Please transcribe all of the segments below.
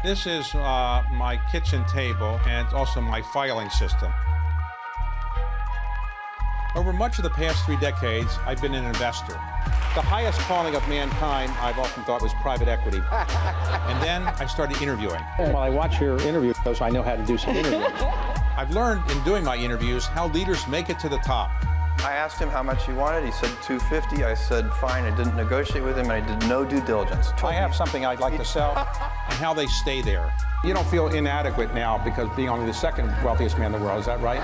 This is my kitchen table, and it's also my filing system. Over much of the past 3 decades, I've been an investor. The highest calling of mankind, I've often thought, was private equity. And then I started interviewing. While I watch your interviews, I know how to do some interviewing. I've learned in doing my interviews how leaders make it to the top. I asked him how much he wanted. He said $250. I said, fine. I didn't negotiate with him, and I did no due diligence. I have something I'd like to sell, and how they stay there. You don't feel inadequate now because being only the second wealthiest man in the world, is that right?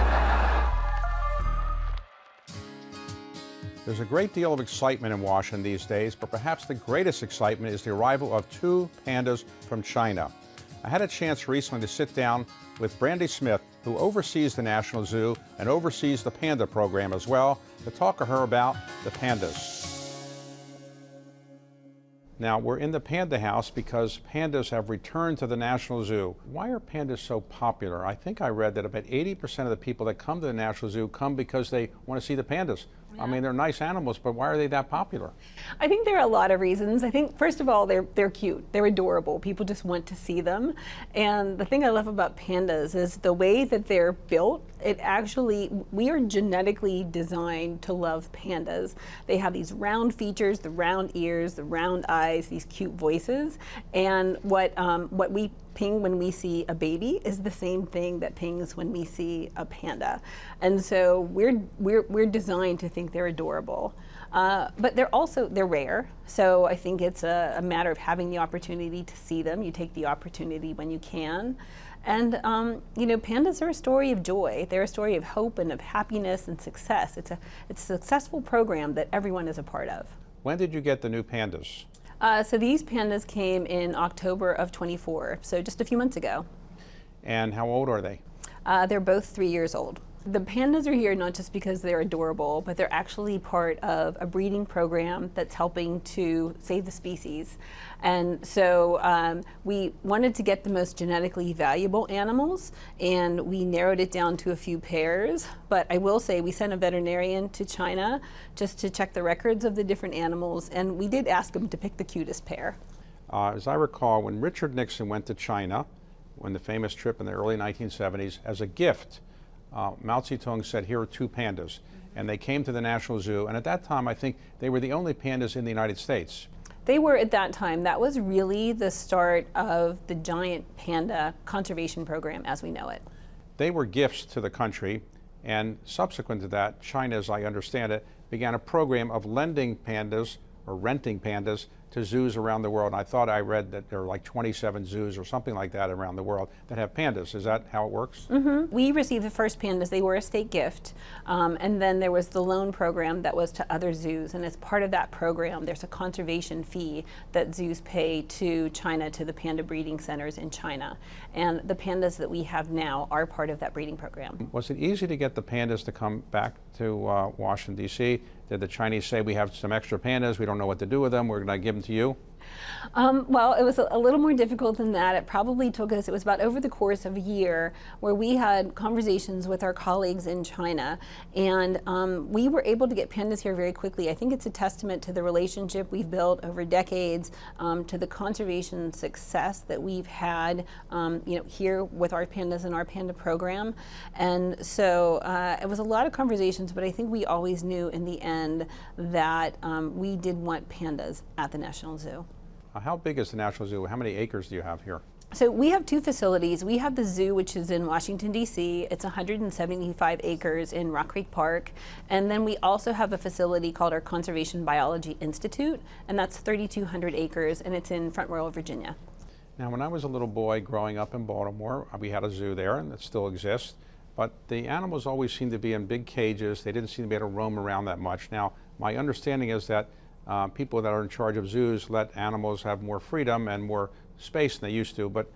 There's a great deal of excitement in Washington these days, but perhaps the greatest excitement is the arrival of 2 pandas from China. I had a chance recently to sit down with Brandie Smith, who oversees the National Zoo and oversees the panda program as well, to talk to her about the pandas. Now, we're in the panda house because pandas have returned to the National Zoo. Why are pandas so popular? I think I read that about 80% of the people that come to the National Zoo come because they want to see the pandas. Yeah. I mean, they're nice animals, but why are they that popular? I think there are a lot of reasons. I think, first of all, they're cute. They're adorable. People just want to see them. And the thing I love about pandas is the way that they're built. We are genetically designed to love pandas. They have these round features, the round ears, the round eyes, these cute voices. And what we ping when we see a baby is the same thing that pings when we see a panda. And so we're designed to think they're adorable. But they're rare. So I think it's a matter of having the opportunity to see them. You take the opportunity when you can. And pandas are a story of joy. They're a story of hope and of happiness and success. It's a successful program that everyone is a part of. When did you get the new pandas? So these pandas came in October of 24, so just a few months ago. And how old are they? They're both 3 years old. The pandas are here not just because they're adorable, but they're actually part of a breeding program that's helping to save the species. And so we wanted to get the most genetically valuable animals, and we narrowed it down to a few pairs. But I will say we sent a veterinarian to China just to check the records of the different animals, and we did ask him to pick the cutest pair. As I recall, when Richard Nixon went to China, when the famous trip in the early 1970s, as a gift, Mao Zedong said, here are 2 pandas. And they came to the National Zoo. And at that time, I think they were the only pandas in the United States. They were at that time. That was really the start of the giant panda conservation program as we know it. They were gifts to the country. And subsequent to that, China, as I understand it, began a program of lending pandas or renting pandas to zoos around the world. And I thought I read that there are like 27 zoos or something like that around the world that have pandas. Is that how it works? Mm-hmm. We received the first pandas. They were a state gift. And then there was the loan program that was to other zoos. And as part of that program, there's a conservation fee that zoos pay to China, to the panda breeding centers in China. And the pandas that we have now are part of that breeding program. Was it easy to get the pandas to come back to Washington, D.C.? Did the Chinese say, we have some extra pandas, we don't know what to do with them, we're going to give them to you? Well, it was a little more difficult than that. It probably took us, it was about over the course of a year where we had conversations with our colleagues in China, and we were able to get pandas here very quickly. I think it's a testament to the relationship we've built over decades, to the conservation success that we've had here with our pandas and our panda program. And so it was a lot of conversations, but I think we always knew in the end that we did want pandas at the National Zoo. How big is the National Zoo? How many acres do you have here? So we have 2 facilities. We have the zoo, which is in Washington, D.C. It's 175 acres in Rock Creek Park. And then we also have a facility called our Conservation Biology Institute, and that's 3,200 acres, and it's in Front Royal, Virginia. Now, when I was a little boy growing up in Baltimore, we had a zoo there, and it still exists. But the animals always seemed to be in big cages. They didn't seem to be able to roam around that much. Now, my understanding is that people that are in charge of zoos let animals have more freedom and more space than they used to. But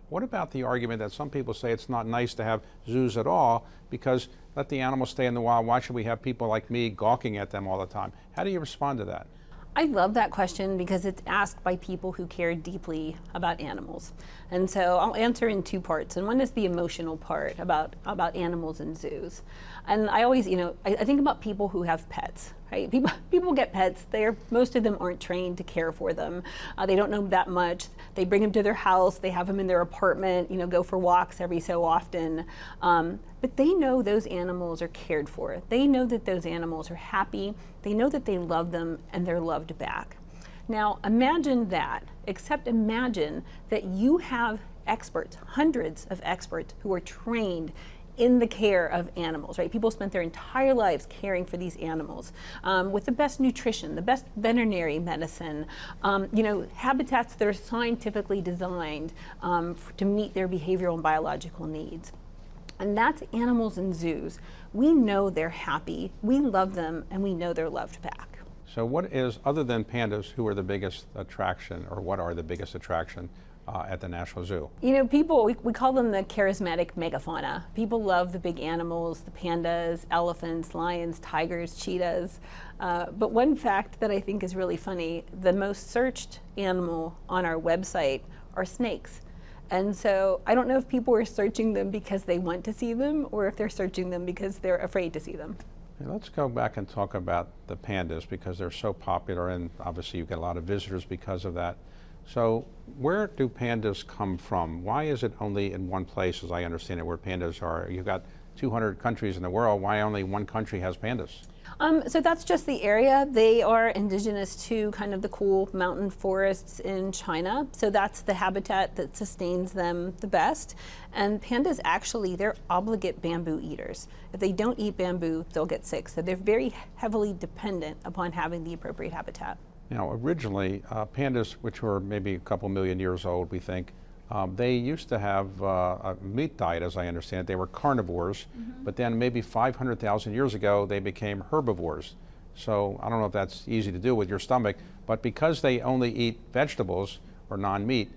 what about the argument that some people say it's not nice to have zoos at all because let the animals stay in the wild? Why should we have people like me gawking at them all the time? How do you respond to that? I love that question because it's asked by people who care deeply about animals. And so I'll answer in 2 parts. And one is the emotional part about animals in zoos. And I always, I think about people who have pets. right? People get pets. Most of them aren't trained to care for them. They don't know that much. They bring them to their house. They have them in their apartment. Go for walks every so often. But they know those animals are cared for. They know that those animals are happy. They know that they love them and they're loved back. Now imagine that. Except imagine that you have experts, hundreds of experts who are trained in the care of animals, right? People spent their entire lives caring for these animals with the best nutrition, the best veterinary medicine, habitats that are scientifically designed to meet their behavioral and biological needs. And that's animals in zoos. We know they're happy, we love them, and we know they're loved back. So what is, other than pandas, who are the biggest attraction, or what are the biggest attraction at the National Zoo? People, we call them the charismatic megafauna. People love the big animals, the pandas, elephants, lions, tigers, cheetahs. But one fact that I think is really funny, the most searched animal on our website are snakes. And so I don't know if people are searching them because they want to see them or if they're searching them because they're afraid to see them. Now let's go back and talk about the pandas because they're so popular, and obviously you get a lot of visitors because of that. So where do pandas come from? Why is it only in one place, as I understand it, where pandas are? You've got 200 countries in the world. Why only one country has pandas? So that's just the area. They are indigenous to kind of the cool mountain forests in China. So that's the habitat that sustains them the best. And pandas actually, they're obligate bamboo eaters. If they don't eat bamboo, they'll get sick. So they're very heavily dependent upon having the appropriate habitat. Now, originally, pandas, which were maybe a couple million years old, we think, they used to have a meat diet, as I understand it. They were carnivores, but then maybe 500,000 years ago, they became herbivores. So I don't know if that's easy to do with your stomach, but because they only eat vegetables or non-meat,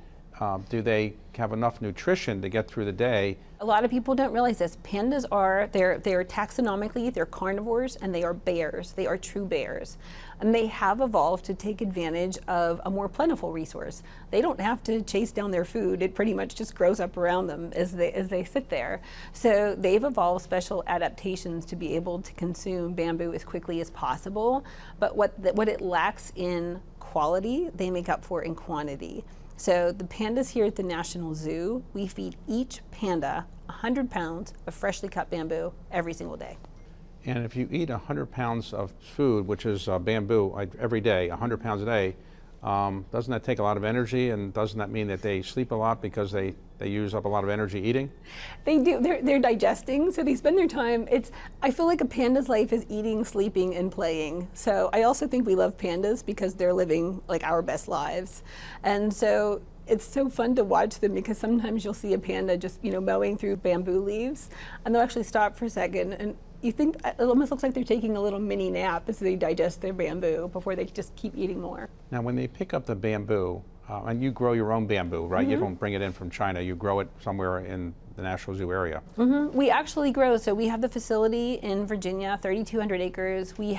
do they have enough nutrition to get through the day? A lot of people don't realize this. Pandas they're taxonomically, they're carnivores and they are bears. They are true bears. And they have evolved to take advantage of a more plentiful resource. They don't have to chase down their food. It pretty much just grows up around them as they sit there. So they've evolved special adaptations to be able to consume bamboo as quickly as possible. But what it lacks in quality, they make up for in quantity. So the pandas here at the National Zoo, we feed each panda 100 pounds of freshly cut bamboo every single day. And if you eat 100 pounds of food, which is bamboo, every day, 100 pounds a day, doesn't that take a lot of energy? And doesn't that mean that they sleep a lot because they use up a lot of energy eating? They do. They're digesting, so they spend their time. I feel like a panda's life is eating, sleeping, and playing. So I also think we love pandas because they're living like our best lives. And so it's so fun to watch them because sometimes you'll see a panda just mowing through bamboo leaves, and they'll actually stop for a second, and you think it almost looks like they're taking a little mini nap as they digest their bamboo before they just keep eating more. Now when they pick up the bamboo, and you grow your own bamboo, right? You don't bring it in from China, you grow it somewhere in the National Zoo area. We actually grow, so we have the facility in Virginia, 3,200 acres. We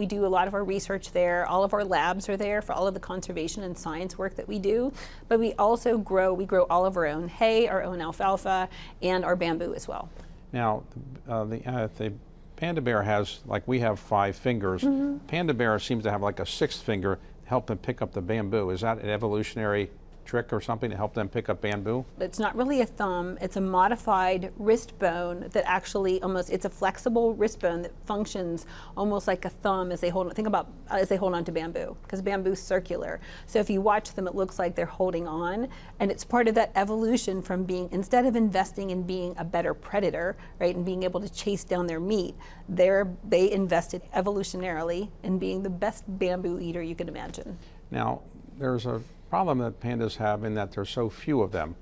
do a lot of our research there. All of our labs are there for all of the conservation and science work that we do. But we also grow all of our own hay, our own alfalfa, and our bamboo as well. Now, the panda bear has, like we have 5 fingers, panda bear seems to have like a 6th finger to help them pick up the bamboo. Is that an evolutionary trick or something to help them pick up bamboo? It's not really a thumb, it's a modified wrist bone that actually it's a flexible wrist bone that functions almost like a thumb as they hold on to bamboo, because bamboo's circular. So if you watch them, it looks like they're holding on, and it's part of that evolution from instead of investing in being a better predator, right, and being able to chase down their meat, they invested evolutionarily in being the best bamboo eater you can imagine. Now, there's a problem that pandas have in that there's so few of them.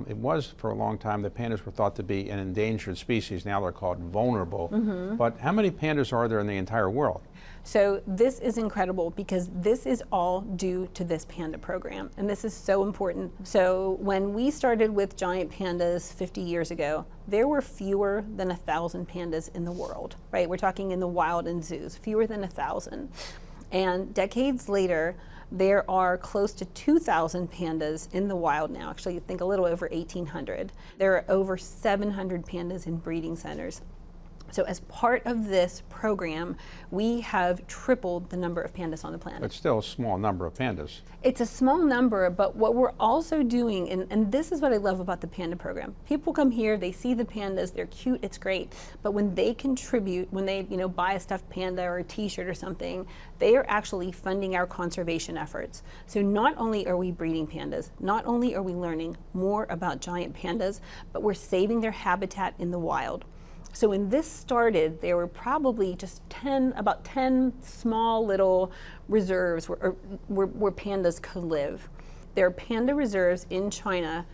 It was for a long time that pandas were thought to be an endangered species. Now they're called vulnerable. But how many pandas are there in the entire world? So this is incredible because this is all due to this panda program, and this is so important. So when we started with giant pandas 50 years ago, there were fewer than 1,000 pandas in the world, right? We're talking in the wild and zoos, fewer than 1,000. And decades later, there are close to 2,000 pandas in the wild now. Actually, I think a little over 1,800. There are over 700 pandas in breeding centers. So as part of this program, we have tripled the number of pandas on the planet. It's still a small number of pandas. It's a small number, but what we're also doing, and this is what I love about the panda program. People come here, they see the pandas, they're cute, it's great. But when they contribute, when they buy a stuffed panda or a t-shirt or something, they are actually funding our conservation efforts. So not only are we breeding pandas, not only are we learning more about giant pandas, but we're saving their habitat in the wild. So when this started, there were probably just about 10 small little reserves where pandas could live. There are panda reserves in China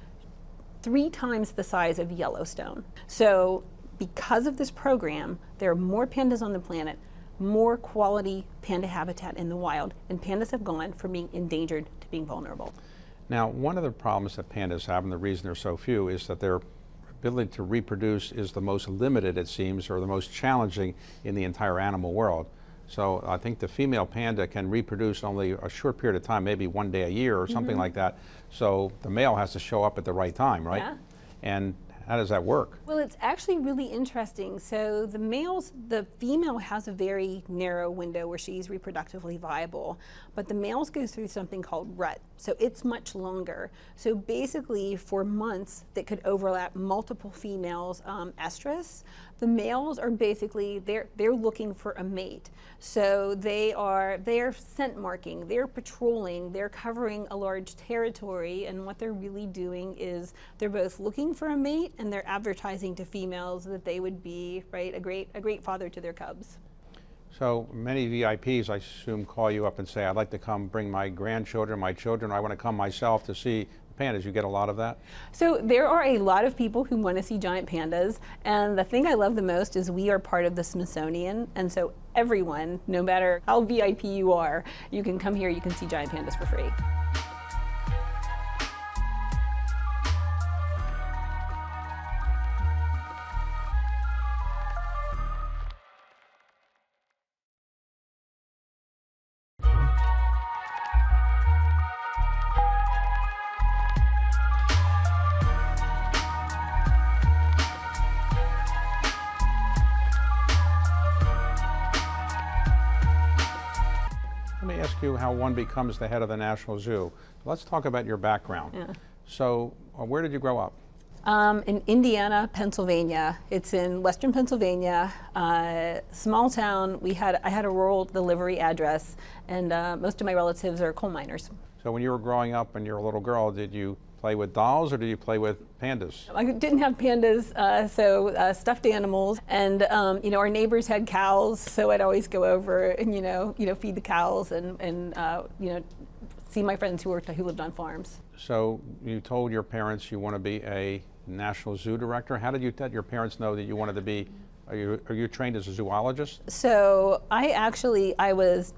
3 times the size of Yellowstone. So because of this program, there are more pandas on the planet, more quality panda habitat in the wild, and pandas have gone from being endangered to being vulnerable. Now, one of the problems that pandas have, and the reason there's so few, is that their ability to reproduce is the most limited, it seems, or the most challenging in the entire animal world. So I think the female panda can reproduce only a short period of time, maybe 1 day a year or something like that. So the male has to show up at the right time, right? Yeah. And how does that work? Well, it's actually really interesting. So the female has a very narrow window where she's reproductively viable, but the males go through something called rut. So it's much longer. So basically for months that could overlap multiple females' estrus, the males are basically, they're looking for a mate. So they're scent marking, they're patrolling, they're covering a large territory, and what they're really doing is they're both looking for a mate and they're advertising to females that they would be, right, a great father to their cubs. So many VIPs, I assume, call you up and say, I'd like to come bring my grandchildren, my children, or I want to come myself to see pandas. You get a lot of that? So there are a lot of people who want to see giant pandas, and the thing I love the most is we are part of the Smithsonian, and so everyone, no matter how VIP you are, you can come here, you can see giant pandas for free. Let me ask you how one becomes the head of the National Zoo. Let's talk about your background. Yeah. So where did you grow up? In Indiana, Pennsylvania. It's in western Pennsylvania, small town. I had a rural delivery address, and most of my relatives are coal miners. So when you were growing up and you're a little girl, did you play with dolls or did you play with pandas? I didn't have pandas, so stuffed animals, and our neighbors had cows, so I'd always go over and feed the cows and see my friends who lived on farms. So you told your parents you want to be a National Zoo director. How did you let your parents know that you wanted to be? Are you trained as a zoologist? So I was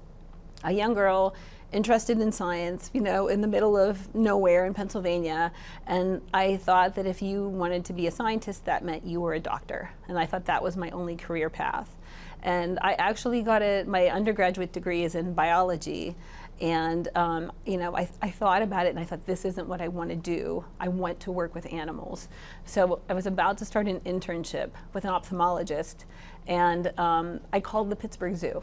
a young girl interested in science, in the middle of nowhere in Pennsylvania, and I thought that if you wanted to be a scientist, that meant you were a doctor, and I thought that was my only career path. And I actually got my undergraduate degree is in biology, and I thought about it and I thought, this isn't what I want to do. I want to work with animals. So I was about to start an internship with an ophthalmologist, and I called the Pittsburgh Zoo,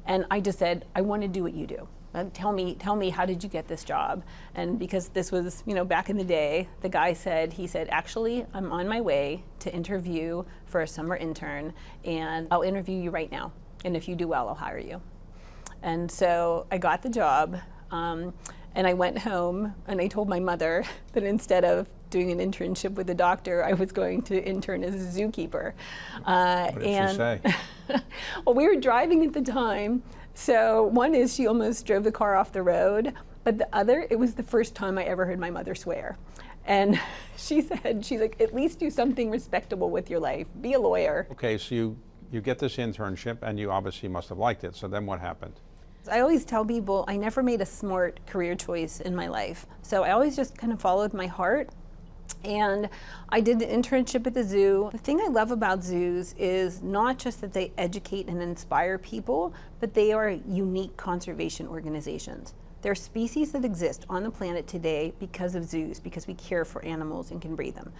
and I just said, I want to do what you do. Tell me, how did you get this job? And because this was, back in the day, the guy said, actually, I'm on my way to interview for a summer intern, and I'll interview you right now. And if you do well, I'll hire you. And so I got the job, and I went home, and I told my mother that instead of doing an internship with a doctor, I was going to intern as a zookeeper. What did she say? Well, we were driving at the time. So one is she almost drove the car off the road, but the other, it was the first time I ever heard my mother swear. And she's like, at least do something respectable with your life. Be a lawyer. Okay, so you get this internship and you obviously must have liked it. So then what happened? I always tell people I never made a smart career choice in my life. So I always just kind of followed my heart. And I did an internship at the zoo. The thing I love about zoos is not just that they educate and inspire people, but they are unique conservation organizations. There are species that exist on the planet today because of zoos, because we care for animals and can breed them.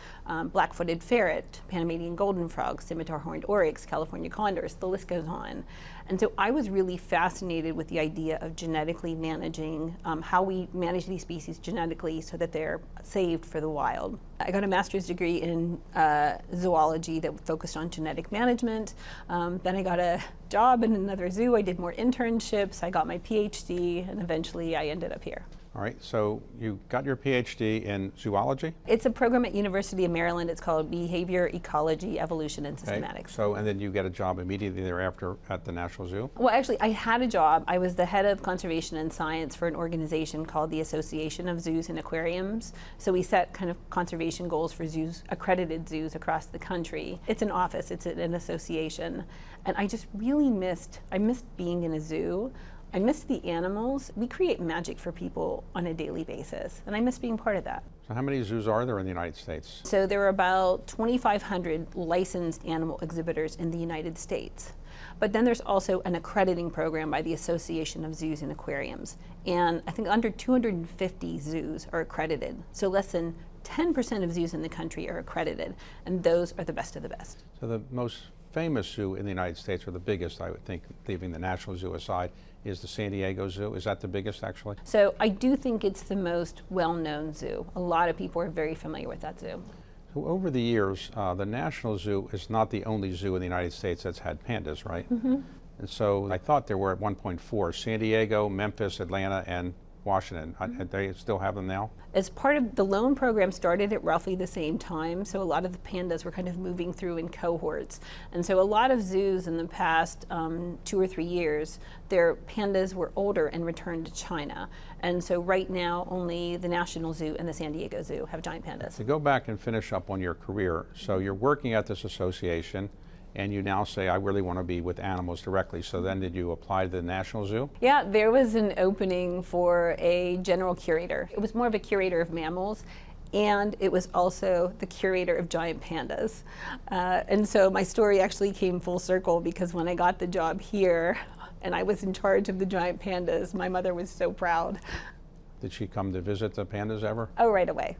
Black-footed ferret, Panamanian golden frog, scimitar-horned oryx, California condors, the list goes on. And so I was really fascinated with the idea of genetically managing, how we manage these species genetically so that they're saved for the wild. I got a master's degree in zoology that focused on genetic management. Then I got a job in another zoo. I did more internships. I got my PhD, and eventually I ended up here. All right, so you got your PhD in zoology? It's a program at University of Maryland. It's called Behavior, Ecology, Evolution, and Systematics. So, and then you get a job immediately thereafter at the National Zoo? Well, actually, I had a job. I was the head of conservation and science for an organization called the Association of Zoos and Aquariums. So we set kind of conservation goals for zoos, accredited zoos across the country. It's an office, it's an association. And I just really missed being in a zoo. I miss the animals. We create magic for people on a daily basis, and I miss being part of that. So how many zoos are there in the United States? So there are about 2,500 licensed animal exhibitors in the United States. But then there's also an accrediting program by the Association of Zoos and Aquariums. And I think under 250 zoos are accredited. So less than 10% of zoos in the country are accredited, and those are the best of the best. So the most famous zoo in the United States, or the biggest, I would think, leaving the National Zoo aside, is the San Diego Zoo. Is that the biggest, actually? So I do think it's the most well-known zoo. A lot of people are very familiar with that zoo. So over the years, the National Zoo is not the only zoo in the United States that's had pandas, right? Mm-hmm. And so I thought there were at 1.4, San Diego, Memphis, Atlanta, and Washington. They still have them now? As part of the loan program started at roughly the same time, so a lot of the pandas were kind of moving through in cohorts. And so a lot of zoos in the past 2 or 3 years, their pandas were older and returned to China. And so right now, only the National Zoo and the San Diego Zoo have giant pandas. To go back and finish up on your career, so you're working at this association, and you now say, I really want to be with animals directly. So then did you apply to the National Zoo? Yeah, there was an opening for a general curator. It was more of a curator of mammals, and it was also the curator of giant pandas. And so my story actually came full circle, because when I got the job here and I was in charge of the giant pandas, my mother was so proud. Did she come to visit the pandas ever? Oh, right away.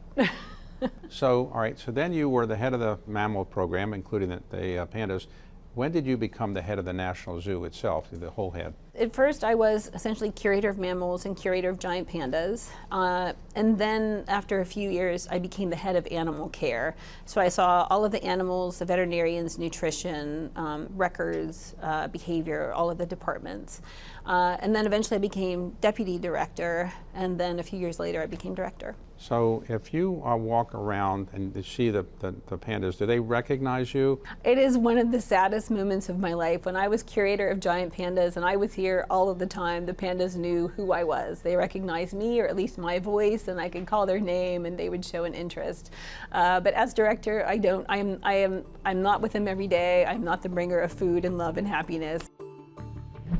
So, all right, so then you were the head of the mammal program, including the pandas. When did you become the head of the National Zoo itself, the whole head? At first, I was essentially curator of mammals and curator of giant pandas. And then after a few years, I became the head of animal care. So I saw all of the animals, the veterinarians, nutrition, records, behavior, all of the departments. And then eventually I became deputy director, and then a few years later I became director. So if you walk around and see the pandas, do they recognize you? It is one of the saddest moments of my life. When I was curator of giant pandas and I was here all of the time, the pandas knew who I was. They recognized me, or at least my voice, and I could call their name and they would show an interest. But as director, I'm not with them every day. I'm not the bringer of food and love and happiness.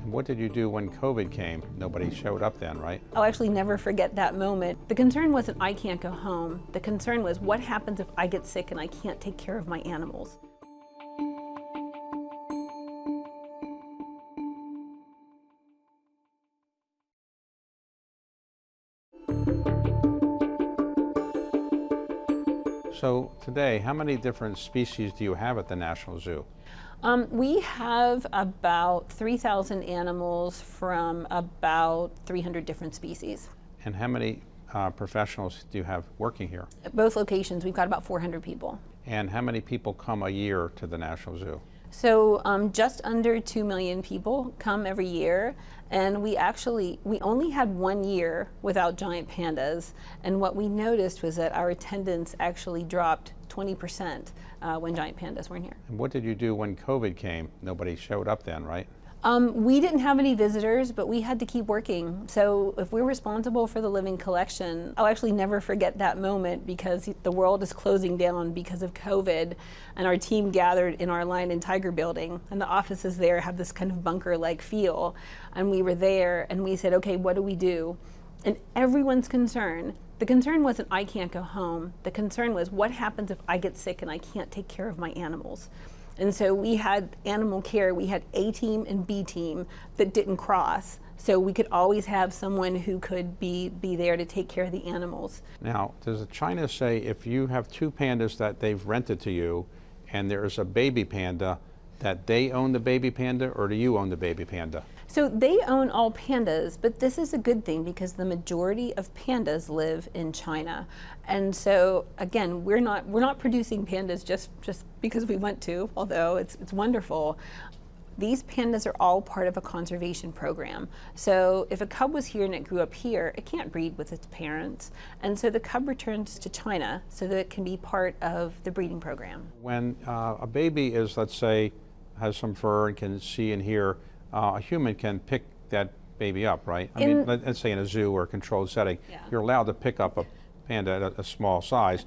What did you do when COVID came? Nobody showed up then, right? I'll actually never forget that moment. The concern wasn't I can't go home. The concern was what happens if I get sick and I can't take care of my animals. So today, how many different species do you have at the National Zoo? We have about 3,000 animals from about 300 different species. And how many professionals do you have working here? At both locations, we've got about 400 people. And how many people come a year to the National Zoo? So just under 2 million people come every year, and we only had 1 year without giant pandas, and what we noticed was that our attendance actually dropped 20% when giant pandas weren't here. And what did you do when COVID came? Nobody showed up then, right? We didn't have any visitors, but we had to keep working. So if we're responsible for the living collection, I'll actually never forget that moment, because the world is closing down because of COVID, and our team gathered in our Lion and Tiger building, and the offices there have this kind of bunker-like feel. And we were there, and we said, okay, what do we do? And everyone's concern, the concern wasn't I can't go home. The concern was what happens if I get sick and I can't take care of my animals. And so we had animal care, we had A team and B team that didn't cross. So we could always have someone who could be there to take care of the animals. Now, does China say if you have two pandas that they've rented to you and there's a baby panda, that they own the baby panda, or do you own the baby panda? So they own all pandas, but this is a good thing because the majority of pandas live in China. And so again, we're not producing pandas just because we want to, although it's wonderful. These pandas are all part of a conservation program. So if a cub was here and it grew up here, it can't breed with its parents. And so the cub returns to China so that it can be part of the breeding program. When a baby is, let's say, has some fur and can see and hear, a human can pick that baby up, right? I mean, let's say in a zoo or a controlled setting, Yeah. you're allowed to pick up a panda at a small size,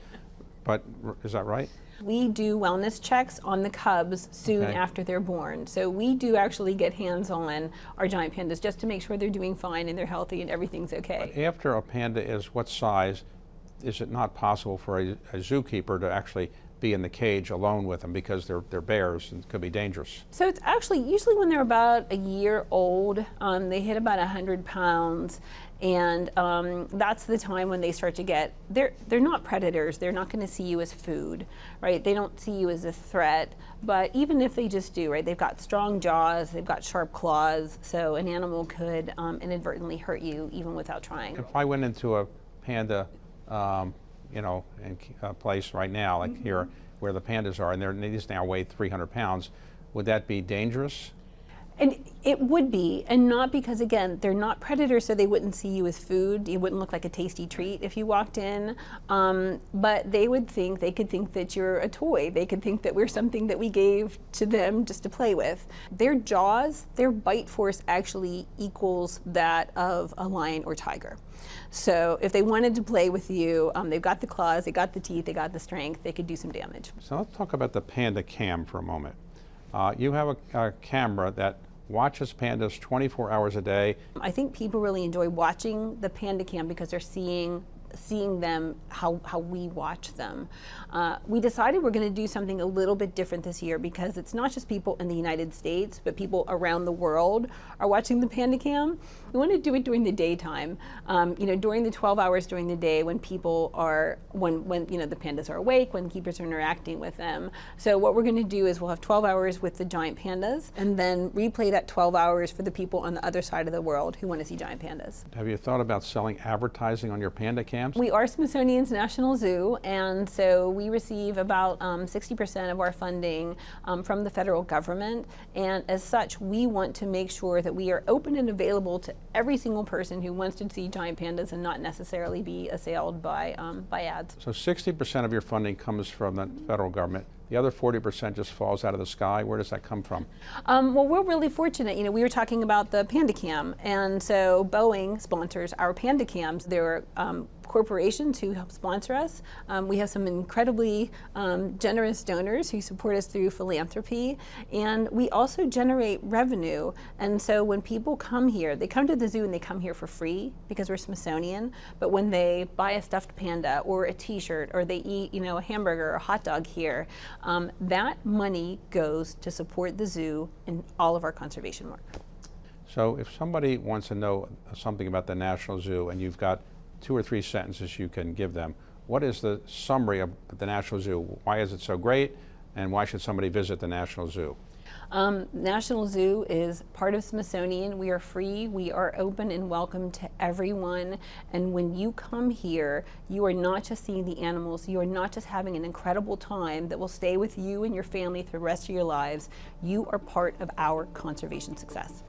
but is that right? We do wellness checks on the cubs soon Okay. after they're born. So we do actually get hands on our giant pandas just to make sure they're doing fine and they're healthy and everything's okay. After a panda is what size, is it not possible for a zookeeper to actually be in the cage alone with them because they're bears and could be dangerous? So it's actually usually when they're about a year old, they hit about 100 pounds, and that's the time when they start to get, they're not predators, they're not going to see you as food, right? They don't see you as a threat, but even if they just do, right, they've got strong jaws, they've got sharp claws, so an animal could inadvertently hurt you even without trying. If I went into a panda in a place right now, like here, where the pandas are, and these now weigh 300 pounds, would that be dangerous? And it would be, and not because, again, they're not predators, so they wouldn't see you as food. You wouldn't look like a tasty treat if you walked in. But they could think that you're a toy. They could think that we're something that we gave to them just to play with. Their jaws, their bite force actually equals that of a lion or tiger. So if they wanted to play with you, they've got the claws, they got the teeth, they got the strength, they could do some damage. So let's talk about the Panda Cam for a moment. You have a camera that watches pandas 24 hours a day. I think people really enjoy watching the Panda Cam because they're seeing them how we watch them. We decided we're going to do something a little bit different this year because it's not just people in the United States, but people around the world are watching the Panda Cam. We want to do it during the daytime, during the 12 hours during the day when people are, when the pandas are awake, when keepers are interacting with them. So what we're going to do is we'll have 12 hours with the giant pandas and then replay that 12 hours for the people on the other side of the world who want to see giant pandas. Have you thought about selling advertising on your Panda Cams? We are Smithsonian's National Zoo, and so we receive about 60% of our funding from the federal government, and as such, we want to make sure that we are open and available to every single person who wants to see giant pandas and not necessarily be assailed by ads. So 60% of your funding comes from the federal government. The other 40% just falls out of the sky. Where does that come from? Well, we're really fortunate. We were talking about the Panda Cam, and so Boeing sponsors our Panda Cams. There are corporations who help sponsor us. We have some incredibly generous donors who support us through philanthropy, and we also generate revenue. And so when people come here, they come to the zoo and they come here for free because we're Smithsonian, but when they buy a stuffed panda or a t-shirt or they eat a hamburger or a hot dog here, that money goes to support the zoo and all of our conservation work. So if somebody wants to know something about the National Zoo and you've got 2 or 3 sentences you can give them, what is the summary of the National Zoo? Why is it so great, and why should somebody visit the National Zoo? National Zoo is part of Smithsonian. We are free, we are open and welcome to everyone, and when you come here, you are not just seeing the animals, you are not just having an incredible time that will stay with you and your family through the rest of your lives. You are part of our conservation success.